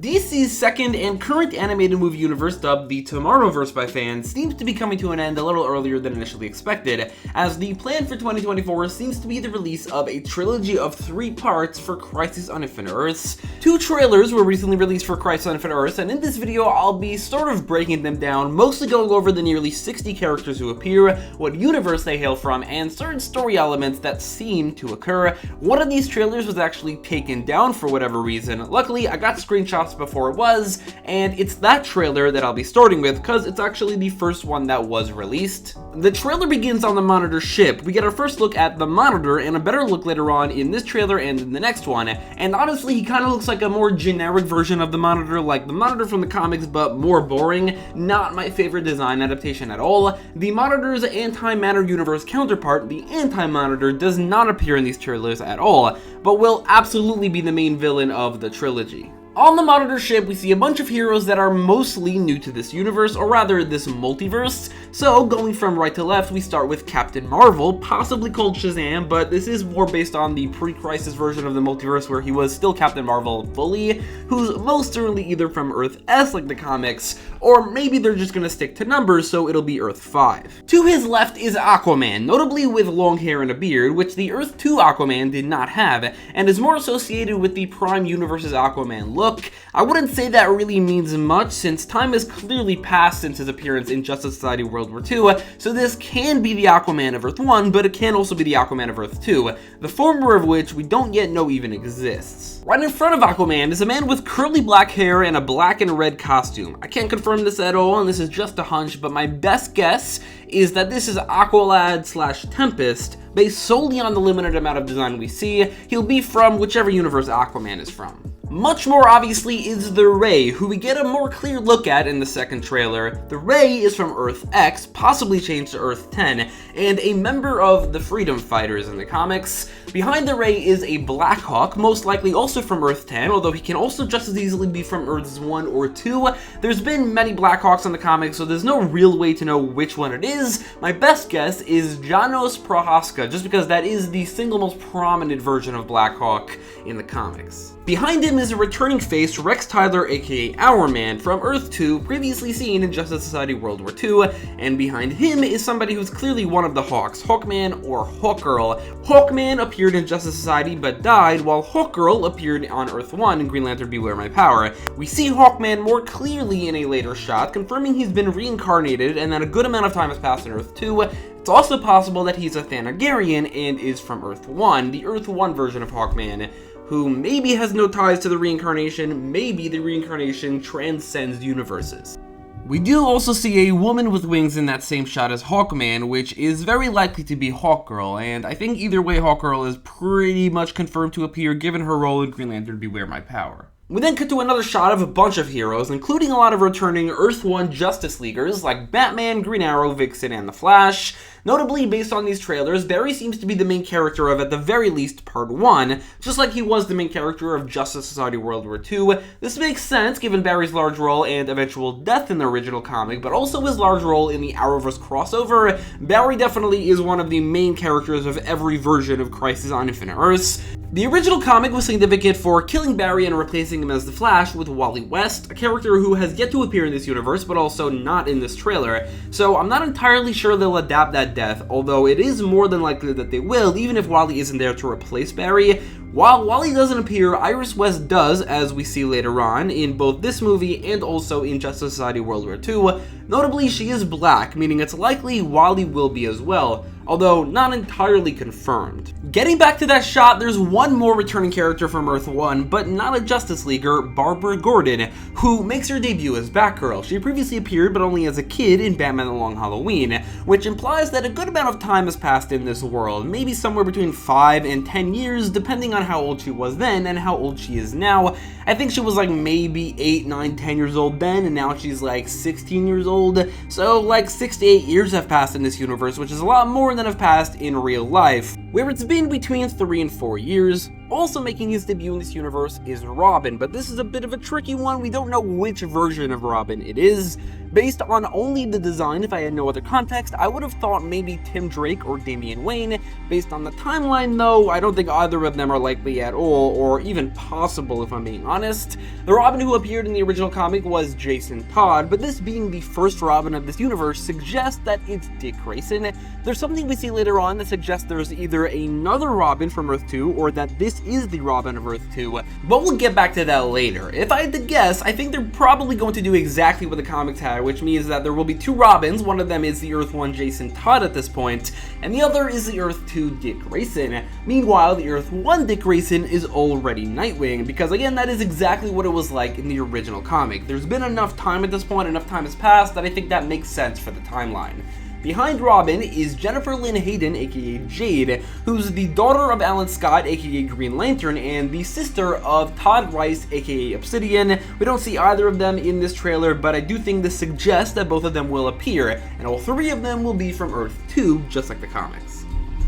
DC's second and current animated movie universe, dubbed the Tomorrowverse by fans, seems to be coming to an end a little earlier than initially expected, as the plan for 2024 seems to be the release of a trilogy of 3 parts for Crisis on Infinite Earths. 2 trailers were recently released for Crisis on Infinite Earths, and in this video I'll be sort of breaking them down, mostly going over the nearly 60 characters who appear, what universe they hail from, and certain story elements that seem to occur. One of these trailers was actually taken down for whatever reason. Luckily, I got screenshots before it was, and it's that trailer that I'll be starting with because it's actually the first one that was released. The trailer begins on the Monitor ship. We get our first look at the Monitor and a better look later on in this trailer and in the next one, and honestly he kind of looks like a more generic version of the Monitor, like the Monitor from the comics but more boring. Not my favorite design adaptation at all. The Monitor's anti-matter universe counterpart, the Anti-Monitor, does not appear in these trailers at all, but will absolutely be the main villain of the trilogy. On the Monitor ship, we see a bunch of heroes that are mostly new to this universe, or rather this multiverse. So, going from right to left, we start with Captain Marvel, possibly called Shazam, but this is more based on the pre-Crisis version of the multiverse where he was still Captain Marvel fully, who's most certainly either from Earth S like the comics, or maybe they're just gonna stick to numbers so it'll be Earth 5. To his left is Aquaman, notably with long hair and a beard, which the Earth 2 Aquaman did not have, and is more associated with the Prime Universe's Aquaman look. I wouldn't say that really means much, since time has clearly passed since his appearance in Justice Society World War II, so this can be the Aquaman of Earth 1, but it can also be the Aquaman of Earth 2, the former of which we don't yet know even exists. Right in front of Aquaman is a man with curly black hair and a black and red costume. I can't confirm this at all, and this is just a hunch, but my best guess is that this is Aqualad / Tempest, based solely on the limited amount of design we see. He'll be from whichever universe Aquaman is from. Much more obviously is the Ray, who we get a more clear look at in the second trailer. The Ray is from Earth X, possibly changed to Earth 10, and a member of the Freedom Fighters in the comics. Behind the Ray is a Blackhawk, most likely also from Earth 10, although he can also just as easily be from Earths 1 or 2. There's been many Blackhawks in the comics, so there's no real way to know which one it is. My best guess is Janos Prohaska, just because that is the single most prominent version of Blackhawk in the comics. Behind him is a returning face, Rex Tyler, aka Hourman, from Earth 2, previously seen in Justice Society World War II, and behind him is somebody who's clearly one of the Hawks, Hawkman or Hawkgirl. Hawkman appeared in Justice Society but died, while Hawkgirl appeared on Earth 1 in Green Lantern Beware My Power. We see Hawkman more clearly in a later shot, confirming he's been reincarnated and that a good amount of time has passed in Earth 2. It's also possible that he's a Thanagarian and is from Earth 1, the Earth 1 version of Hawkman, who maybe has no ties to the reincarnation, maybe the reincarnation transcends universes. We do also see a woman with wings in that same shot as Hawkman, which is very likely to be Hawkgirl, and I think either way Hawkgirl is pretty much confirmed to appear given her role in Green Lantern Beware My Power. We then cut to another shot of a bunch of heroes, including a lot of returning Earth 1 Justice Leaguers like Batman, Green Arrow, Vixen, and The Flash. Notably, based on these trailers, Barry seems to be the main character of, at the very least, Part 1, just like he was the main character of Justice Society World War II. This makes sense given Barry's large role and eventual death in the original comic, but also his large role in the Arrowverse crossover. Barry definitely is one of the main characters of every version of Crisis on Infinite Earths. The original comic was significant for killing Barry and replacing him as the Flash with Wally West, a character who has yet to appear in this universe, but also not in this trailer, so I'm not entirely sure they'll adapt that death, although it is more than likely that they will, even if Wally isn't there to replace Barry. While Wally doesn't appear, Iris West does, as we see later on, in both this movie and also in Justice Society World War II. Notably, she is black, meaning it's likely Wally will be as well, although not entirely confirmed. Getting back to that shot, there's one more returning character from Earth 1, but not a Justice Leaguer, Barbara Gordon, who makes her debut as Batgirl. She previously appeared, but only as a kid, in Batman The Long Halloween, which implies that a good amount of time has passed in this world, maybe somewhere between 5 and 10 years, depending on how old she was then and how old she is now. I think she was like maybe 8, 9, 10 years old then, and now she's like 16 years old, so like 6 to 8 years have passed in this universe, which is a lot more than have passed in real life. where it's been between 3 and 4 years. Also making his debut in this universe is Robin, but this is a bit of a tricky one. We don't know which version of Robin it is. Based on only the design, if I had no other context, I would have thought maybe Tim Drake or Damian Wayne. Based on the timeline though, I don't think either of them are likely at all, or even possible if I'm being honest. The Robin who appeared in the original comic was Jason Todd, but this being the first Robin of this universe suggests that it's Dick Grayson. There's something we see later on that suggests there's either another Robin from Earth 2, or that this is the Robin of Earth 2, but we'll get back to that later. If I had to guess, I think they're probably going to do exactly what the comics had, which means that there will be 2 Robins. One of them is the Earth 1 Jason Todd at this point, and the other is the Earth 2 Dick Grayson. Meanwhile, the Earth 1 Dick Grayson is already Nightwing, because again, that is exactly what it was like in the original comic. There's been enough time at this point, enough time has passed, that I think that makes sense for the timeline. Behind Robin is Jennifer Lynn Hayden, aka Jade, who's the daughter of Alan Scott, aka Green Lantern, and the sister of Todd Rice, aka Obsidian. We don't see either of them in this trailer, but I do think this suggests that both of them will appear, and all 3 of them will be from Earth 2, just like the comics.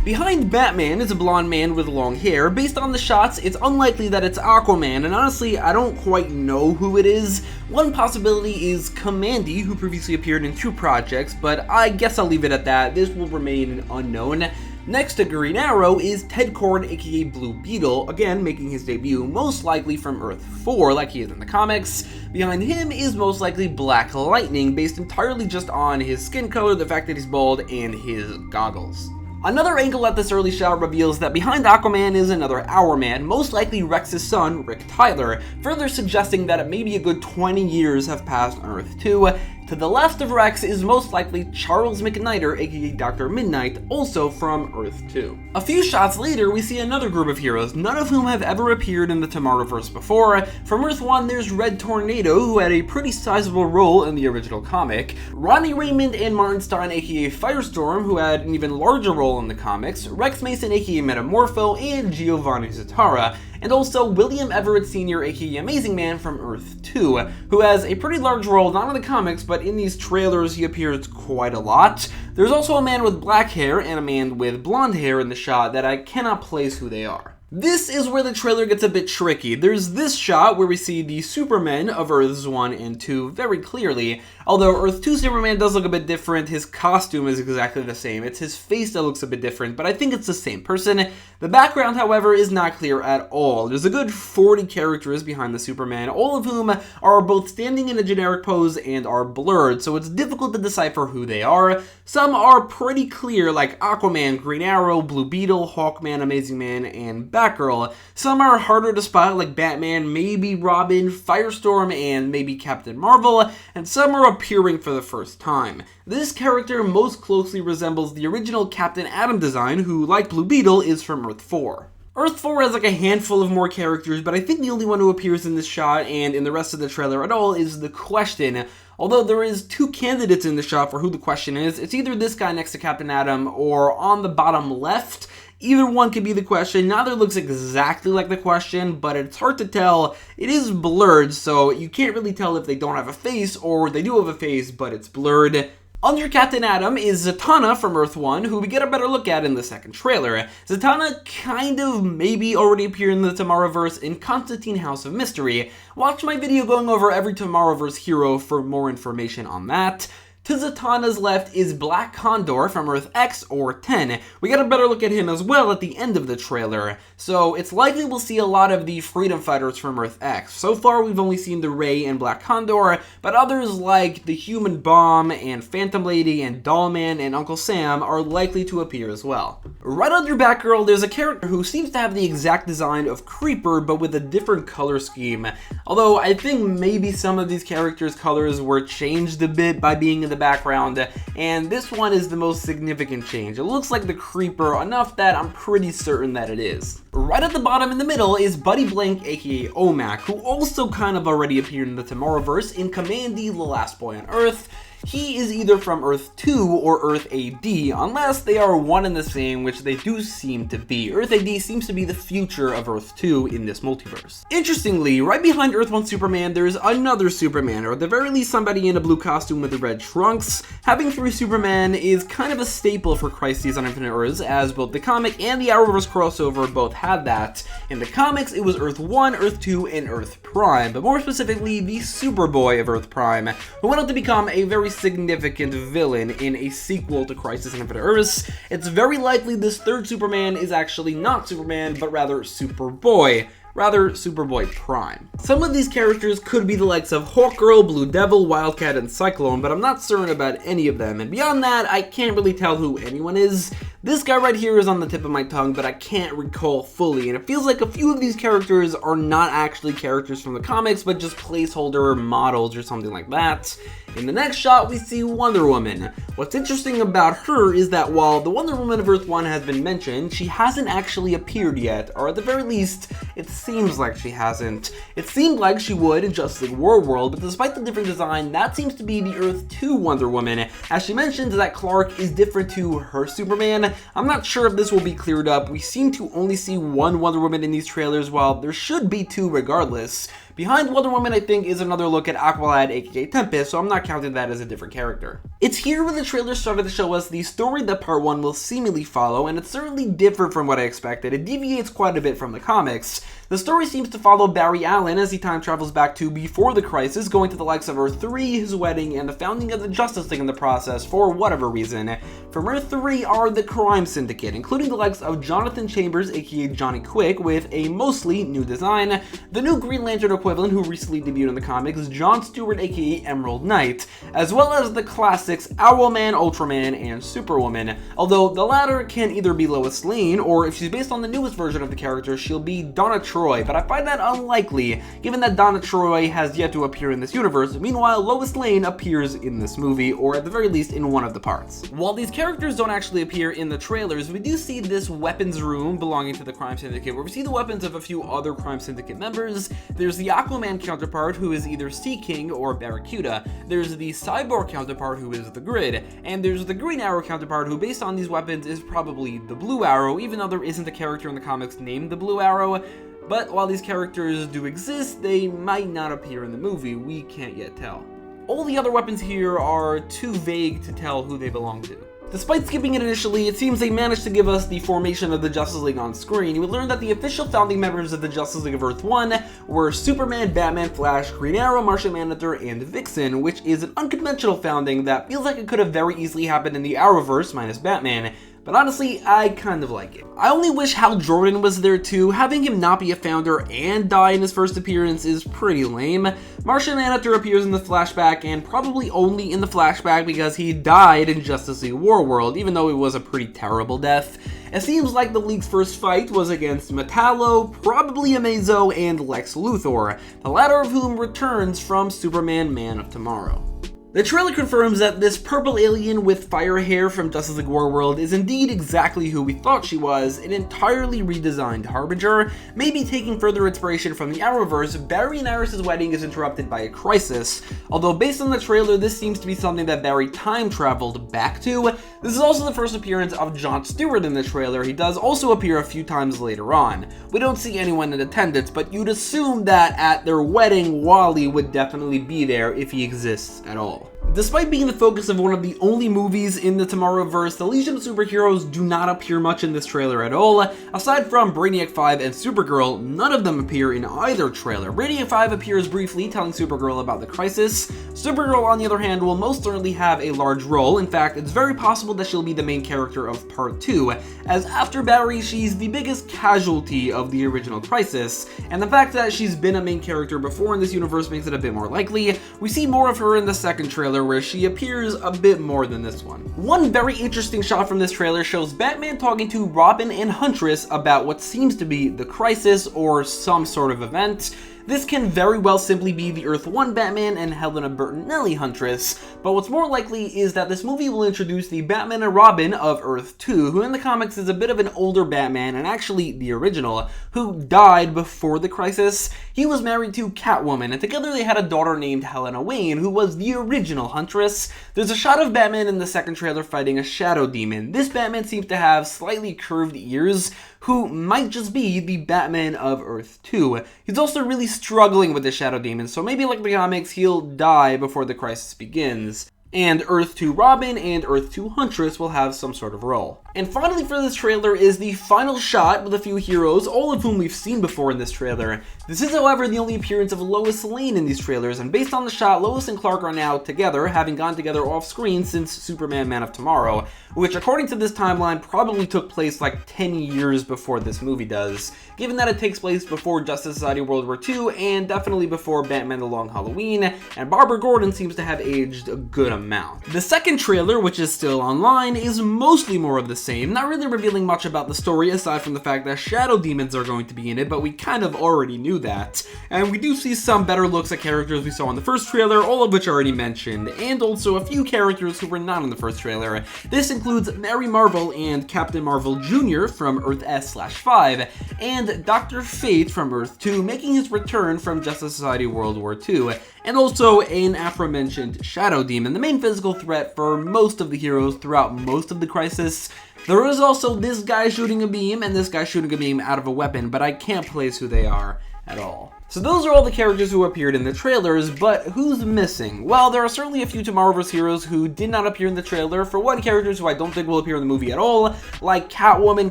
Behind Batman is a blonde man with long hair. Based on the shots, it's unlikely that it's Aquaman, and honestly, I don't quite know who it is. One possibility is Kamandi, who previously appeared in 2 projects, but I guess I'll leave it at that. This will remain unknown. Next to Green Arrow is Ted Kord, aka Blue Beetle, again making his debut, most likely from Earth 4, like he is in the comics. Behind him is most likely Black Lightning, based entirely just on his skin color, the fact that he's bald, and his goggles. Another angle at this early shot reveals that behind Aquaman is another Hourman, most likely Rex's son, Rick Tyler, further suggesting that it may be a good 20 years have passed on Earth 2. To the left of Rex is most likely Charles McNider, aka Dr. Midnight, also from Earth 2. A few shots later, we see another group of heroes, none of whom have ever appeared in the Tomorrowverse before. From Earth 1, there's Red Tornado, who had a pretty sizable role in the original comic, Ronnie Raymond and Martin Stein, aka Firestorm, who had an even larger role in the comics, Rex Mason, aka Metamorpho, and Giovanni Zatara, and also William Everett Sr., aka Amazing Man from Earth 2, who has a pretty large role not in the comics, but in these trailers he appears quite a lot. There's also a man with black hair and a man with blonde hair in the shot that I cannot place who they are. This is where the trailer gets a bit tricky. There's this shot where we see the Supermen of Earths 1 and 2 very clearly. Although Earth 2 Superman does look a bit different, his costume is exactly the same. It's his face that looks a bit different, but I think it's the same person. The background, however, is not clear at all. There's a good 40 characters behind the Superman, all of whom are both standing in a generic pose and are blurred, so it's difficult to decipher who they are. Some are pretty clear, like Aquaman, Green Arrow, Blue Beetle, Hawkman, Amazing Man, and Batgirl. Some are harder to spot, like Batman, maybe Robin, Firestorm, and maybe Captain Marvel, and some are appearing for the first time. This character most closely resembles the original Captain Atom design, who, like Blue Beetle, is from Earth 4. Earth 4 has like a handful of more characters, but I think the only one who appears in this shot and in the rest of the trailer at all is the Question. Although there is 2 candidates in the shot for who the Question is. It's either this guy next to Captain Atom or on the bottom left. Either one could be the Question. Neither looks exactly like the Question, but it's hard to tell. It is blurred, so you can't really tell if they don't have a face or they do have a face, but it's blurred. Under Captain Atom is Zatanna from Earth 1, who we get a better look at in the second trailer. Zatanna kind of maybe already appeared in the Tomorrowverse in Constantine House of Mystery. Watch my video going over every Tomorrowverse hero for more information on that. To Zatanna's left is Black Condor from Earth X or 10. We get a better look at him as well at the end of the trailer, so it's likely we'll see a lot of the Freedom Fighters from Earth X. So far we've only seen the Ray and Black Condor, but others like the Human Bomb and Phantom Lady and Dollman and Uncle Sam are likely to appear as well. Right under Batgirl there's a character who seems to have the exact design of Creeper but with a different color scheme, although I think maybe some of these characters' colors were changed a bit by being in the background, and this one is the most significant change. It looks like the Creeper enough that I'm pretty certain that it is. Right at the bottom in the middle is Buddy Blank, aka OMAC, who also kind of already appeared in the Tomorrowverse in Kamandi, the Last Boy on Earth. he is either from Earth 2 or Earth AD, unless they are one and the same, which they do seem to be. Earth AD seems to be the future of Earth 2 in this multiverse. Interestingly, right behind Earth 1 Superman, there's another Superman, or at the very least somebody in a blue costume with the red trunks. Having 3 Superman is kind of a staple for Crises on Infinite Earths, as both the comic and the Arrowverse crossover both had that. In the comics, it was Earth 1, Earth 2, and Earth Prime, but more specifically, the Superboy of Earth Prime, who went on to become a very significant villain in a sequel to Crisis on Infinite Earths. It's very likely this third Superman is actually not Superman, but rather Superboy. Rather, Superboy Prime. Some of these characters could be the likes of Hawkgirl, Blue Devil, Wildcat, and Cyclone, but I'm not certain about any of them, and beyond that, I can't really tell who anyone is. This guy right here is on the tip of my tongue, but I can't recall fully, and it feels like a few of these characters are not actually characters from the comics, but just placeholder models or something like that. In the next shot, we see Wonder Woman. What's interesting about her is that while the Wonder Woman of Earth 1 has been mentioned, she hasn't actually appeared yet, or at the very least, it seems like she hasn't. It seemed like she would in Justice League War World, but despite the different design, that seems to be the Earth 2 Wonder Woman. As she mentioned that Clark is different to her Superman, I'm not sure if this will be cleared up. We seem to only see one Wonder Woman in these trailers, while there should be 2 regardless. Behind Wonder Woman, I think, is another look at Aqualad, aka Tempest, so I'm not counting that as a different character. It's here where the trailer started to show us the story that Part 1 will seemingly follow, and it's certainly different from what I expected. It deviates quite a bit from the comics. The story seems to follow Barry Allen as he time travels back to before the crisis, going to the likes of Earth 3, his wedding, and the founding of the Justice League in the process for whatever reason. From Earth 3 are the Crime Syndicate, including the likes of Jonathan Chambers, aka Johnny Quick, with a mostly new design, the new Green Lantern equivalent who recently debuted in the comics, John Stewart, aka Emerald Knight, as well as the classics Owlman, Ultraman, and Superwoman, although the latter can either be Lois Lane, or if she's based on the newest version of the character, she'll be Donna Troy, but I find that unlikely, given that Donna Troy has yet to appear in this universe. Meanwhile, Lois Lane appears in this movie, or at the very least in one of the parts. While these characters don't actually appear in the trailers, we do see this weapons room belonging to the Crime Syndicate, where we see the weapons of a few other Crime Syndicate members. There's the Aquaman counterpart, who is either Sea King or Barracuda. There's the Cyborg counterpart, who is the Grid, and there's the Green Arrow counterpart, who based on these weapons is probably the Blue Arrow, even though there isn't a character in the comics named the Blue Arrow. But while these characters do exist, they might not appear in the movie. We can't yet tell. All the other weapons here are too vague to tell who they belong to. Despite skipping it initially, it seems they managed to give us the formation of the Justice League on screen. We learned that the official founding members of the Justice League of Earth 1 were Superman, Batman, Flash, Green Arrow, Martian Manhunter, and Vixen, which is an unconventional founding that feels like it could have very easily happened in the Arrowverse minus Batman. But honestly, I kind of like it. I only wish Hal Jordan was there too. Having him not be a founder and die in his first appearance is pretty lame. Martian Manhunter appears in the flashback, and probably only in the flashback because he died in Justice League War World, even though it was a pretty terrible death. It seems like the League's first fight was against Metallo, probably Amazo, and Lex Luthor, the latter of whom returns from Superman Man of Tomorrow. The trailer confirms that this purple alien with fire hair from Justice League War World is indeed exactly who we thought she was, an entirely redesigned Harbinger. Maybe taking further inspiration from the Arrowverse, Barry and Iris' wedding is interrupted by a crisis, although based on the trailer this seems to be something that Barry time traveled back to. This is also the first appearance of John Stewart in the trailer. He does also appear a few times later on. We don't see anyone in attendance, but you'd assume that at their wedding, Wally would definitely be there if he exists at all. Despite being the focus of one of the only movies in the Tomorrowverse, the Legion of Superheroes do not appear much in this trailer at all. Aside from Brainiac 5 and Supergirl, none of them appear in either trailer. Brainiac 5 appears briefly, telling Supergirl about the crisis. Supergirl, on the other hand, will most certainly have a large role. In fact, it's very possible that she'll be the main character of Part 2, as after Barry, she's the biggest casualty of the original crisis, and the fact that she's been a main character before in this universe makes it a bit more likely. We see more of her in the second trailer, where she appears a bit more than this one. One very interesting shot from this trailer shows Batman talking to Robin and Huntress about what seems to be the crisis or some sort of event. This can very well simply be the Earth 1 Batman and Helena Bertinelli Huntress, but what's more likely is that this movie will introduce the Batman and Robin of Earth 2, who in the comics is a bit of an older Batman, and actually the original, who died before the crisis. He was married to Catwoman, and together they had a daughter named Helena Wayne, who was the original Huntress. There's a shot of Batman in the second trailer fighting a shadow demon. This Batman seems to have slightly curved ears, who might just be the Batman of Earth 2. He's also really struggling with the shadow demon, so maybe like the comics, he'll die before the crisis begins. And Earth 2 Robin and Earth 2 Huntress will have some sort of role. And finally for this trailer is the final shot with a few heroes, all of whom we've seen before in this trailer. This is, however, the only appearance of Lois Lane in these trailers, and based on the shot, Lois and Clark are now together, having gone together off-screen since Superman Man of Tomorrow, which according to this timeline probably took place like 10 years before this movie does, given that it takes place before Justice Society World War II and definitely before Batman The Long Halloween, and Barbara Gordon seems to have aged a good amount. The second trailer, which is still online, is mostly more of the same, not really revealing much about the story aside from the fact that shadow demons are going to be in it, but we kind of already knew that. And we do see some better looks at characters we saw in the first trailer, all of which are already mentioned, and also a few characters who were not in the first trailer. This includes Mary Marvel and Captain Marvel Jr. from Earth S/5, and Dr. Fate from Earth 2 making his return from Justice Society World War II, and also an aforementioned shadow demon, the main physical threat for most of the heroes throughout most of the crisis. There is also this guy shooting a beam and this guy shooting a beam out of a weapon, but I can't place who they are at all. So those are all the characters who appeared in the trailers, but who's missing? Well, there are certainly a few Tomorrowverse heroes who did not appear in the trailer. For one, characters who I don't think will appear in the movie at all, like Catwoman,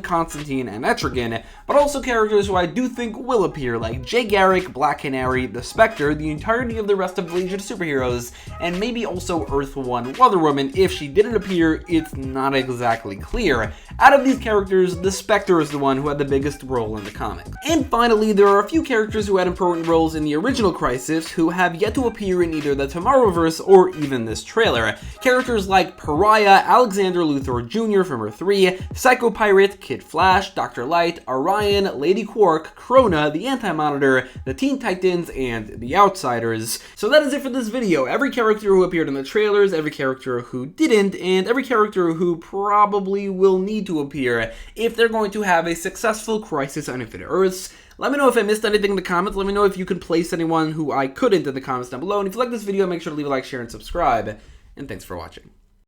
Constantine, and Etrigan, but also characters who I do think will appear, like Jay Garrick, Black Canary, the Spectre, the entirety of the rest of the Legion of Superheroes, and maybe also Earth 1 Wonder Woman. If she didn't appear, it's not exactly clear. Out of these characters, the Spectre is the one who had the biggest role in the comic. And finally, there are a few characters who had important roles in the original Crisis who have yet to appear in either the Tomorrowverse or even this trailer. Characters like Pariah, Alexander Luthor Jr. from Earth 3, Psycho Pirate, Kid Flash, Dr. Light, Orion, Lady Quark, Krona, the Anti-Monitor, the Teen Titans, and the Outsiders. So that is it for this video. Every character who appeared in the trailers, every character who didn't, and every character who probably will need to appear if they're going to have a successful Crisis on Infinite Earths. Let me know if I missed anything in the comments. Let me know if you can place anyone who I couldn't in the comments down below. And if you like this video, make sure to leave a like, share, and subscribe. And thanks for watching.